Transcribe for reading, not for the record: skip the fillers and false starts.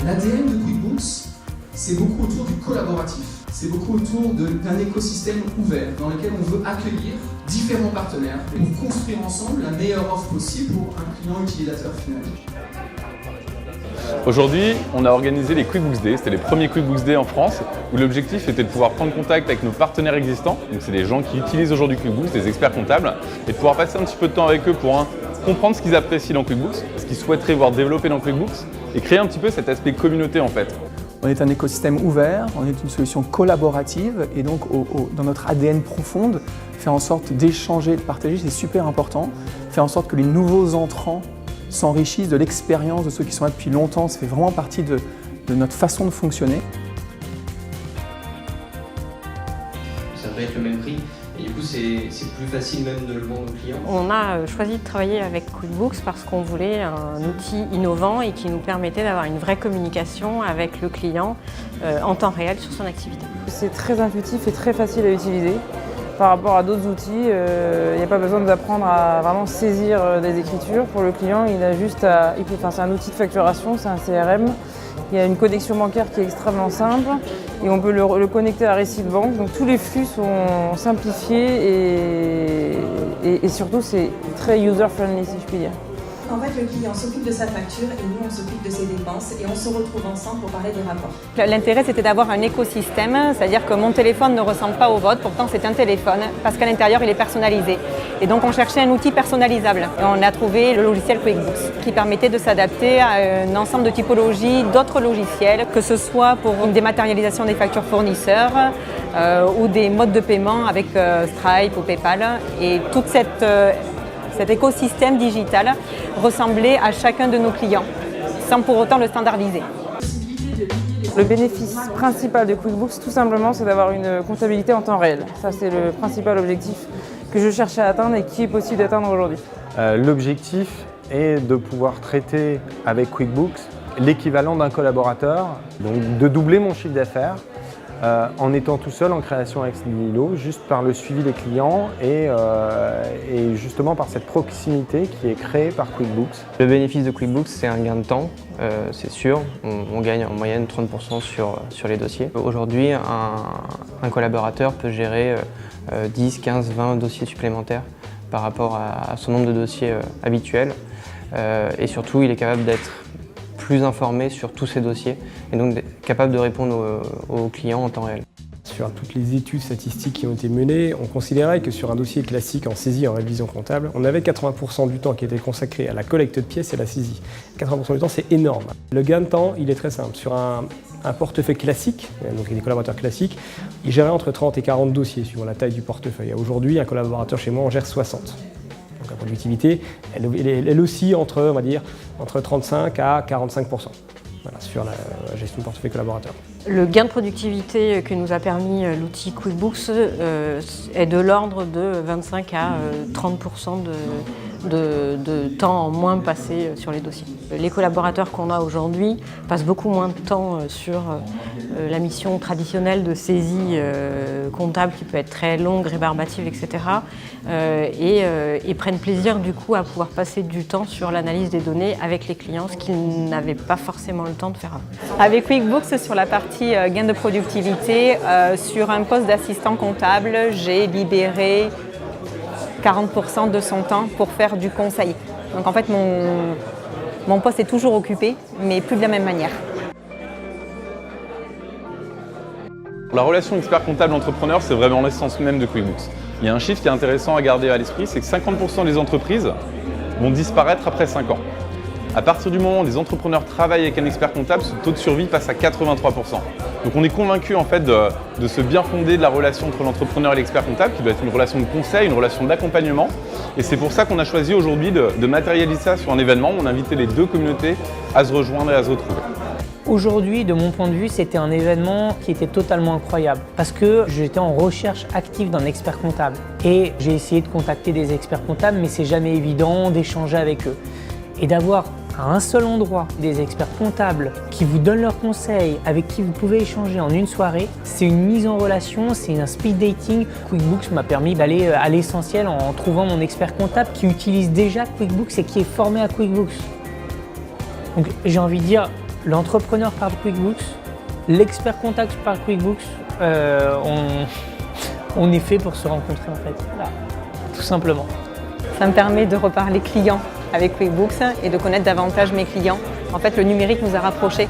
L'ADN de QuickBooks, c'est beaucoup autour du collaboratif. C'est beaucoup autour d'un écosystème ouvert dans lequel on veut accueillir différents partenaires pour construire ensemble la meilleure offre possible pour un client utilisateur final. Aujourd'hui, on a organisé les QuickBooks Day. C'était les premiers QuickBooks Day en France où l'objectif était de pouvoir prendre contact avec nos partenaires existants. Donc c'est des gens qui utilisent aujourd'hui QuickBooks, des experts comptables, et de pouvoir passer un petit peu de temps avec eux pour comprendre ce qu'ils apprécient dans QuickBooks, ce qu'ils souhaiteraient voir développer dans QuickBooks et créer un petit peu cet aspect communauté en fait. On est un écosystème ouvert, on est une solution collaborative et donc dans notre ADN profonde, faire en sorte d'échanger, de partager, c'est super important. Faire en sorte que les nouveaux entrants s'enrichissent de l'expérience de ceux qui sont là depuis longtemps, ça fait vraiment partie de notre façon de fonctionner. Ça peut être le même prix et du coup c'est plus facile même de le vendre aux clients. On a choisi de travailler avec QuickBooks parce qu'on voulait un outil innovant et qui nous permettait d'avoir une vraie communication avec le client en temps réel sur son activité. C'est très intuitif et très facile à utiliser. Par rapport à d'autres outils, il n'y a pas besoin d'apprendre à vraiment saisir des écritures. Pour le client, il a juste à... c'est un outil de facturation, c'est un CRM. Il y a une connexion bancaire qui est extrêmement simple et on peut le connecter à Récit de banque. Donc tous les flux sont simplifiés et surtout c'est très user-friendly si je puis dire. En fait, le client s'occupe de sa facture et nous, on s'occupe de ses dépenses et on se retrouve ensemble pour parler des rapports. L'intérêt, c'était d'avoir un écosystème, c'est-à-dire que mon téléphone ne ressemble pas au vôtre, pourtant c'est un téléphone, parce qu'à l'intérieur, il est personnalisé. Et donc, on cherchait un outil personnalisable. Et on a trouvé le logiciel QuickBooks, qui permettait de s'adapter à un ensemble de typologies d'autres logiciels, que ce soit pour une dématérialisation des factures fournisseurs ou des modes de paiement avec Stripe ou PayPal. Et toute cet écosystème digital ressemblait à chacun de nos clients, sans pour autant le standardiser. Le bénéfice principal de QuickBooks, tout simplement, c'est d'avoir une comptabilité en temps réel. Ça, c'est le principal objectif que je cherche à atteindre et qui est possible d'atteindre aujourd'hui. L'objectif est de pouvoir traiter avec QuickBooks l'équivalent d'un collaborateur, donc de doubler mon chiffre d'affaires, en étant tout seul en création ex nihilo, juste par le suivi des clients et justement par cette proximité qui est créée par QuickBooks. Le bénéfice de QuickBooks, c'est un gain de temps, c'est sûr. On gagne en moyenne 30% sur les dossiers. Aujourd'hui, un collaborateur peut gérer 10, 15, 20 dossiers supplémentaires par rapport à son nombre de dossiers habituels. Et surtout, il est capable d'être plus informé sur tous ces dossiers et donc capable de répondre aux clients en temps réel. Sur toutes les études statistiques qui ont été menées, on considérait que sur un dossier classique en saisie en révision comptable, on avait 80% du temps qui était consacré à la collecte de pièces et à la saisie. 80% du temps, c'est énorme. Le gain de temps, il est très simple. Sur un portefeuille classique, donc des collaborateurs classiques, ils géraient entre 30 et 40 dossiers suivant la taille du portefeuille. Aujourd'hui, un collaborateur chez moi en gère 60. Donc la productivité, elle oscille entre, on va dire, entre 35 à 45%. Voilà, sur la gestion de portefeuille collaborateur. Le gain de productivité que nous a permis l'outil QuickBooks est de l'ordre de 25 à 30% de temps en moins passé sur les dossiers. Les collaborateurs qu'on a aujourd'hui passent beaucoup moins de temps sur la mission traditionnelle de saisie comptable qui peut être très longue, rébarbative, etc. Et prennent plaisir du coup à pouvoir passer du temps sur l'analyse des données avec les clients, ce qu'ils n'avaient pas forcément le temps de faire avant. Avec QuickBooks, sur la partie gain de productivité, sur un poste d'assistant comptable, j'ai libéré 40% de son temps pour faire du conseil. Donc en fait, mon poste est toujours occupé, mais plus de la même manière. La relation expert comptable entrepreneur, c'est vraiment l'essence même de QuickBooks. Il y a un chiffre qui est intéressant à garder à l'esprit, c'est que 50% des entreprises vont disparaître après 5 ans. À partir du moment où les entrepreneurs travaillent avec un expert comptable, ce taux de survie passe à 83%. Donc on est convaincu en fait de ce bien fondé de la relation entre l'entrepreneur et l'expert comptable, qui doit être une relation de conseil, une relation d'accompagnement. Et c'est pour ça qu'on a choisi aujourd'hui de matérialiser ça sur un événement où on a invité les deux communautés à se rejoindre et à se retrouver. Aujourd'hui, de mon point de vue, c'était un événement qui était totalement incroyable parce que j'étais en recherche active d'un expert comptable. Et j'ai essayé de contacter des experts comptables, mais c'est jamais évident d'échanger avec eux. Et d'avoir à un seul endroit des experts comptables qui vous donnent leurs conseils, avec qui vous pouvez échanger en une soirée, c'est une mise en relation, c'est un speed dating. QuickBooks m'a permis d'aller à l'essentiel en trouvant mon expert comptable qui utilise déjà QuickBooks et qui est formé à QuickBooks. Donc j'ai envie de dire, L'entrepreneur par QuickBooks, l'expert comptable par QuickBooks, on est fait pour se rencontrer en fait, voilà, tout simplement. Ça me permet de reparler clients avec QuickBooks et de connaître davantage mes clients. En fait, le numérique nous a rapprochés.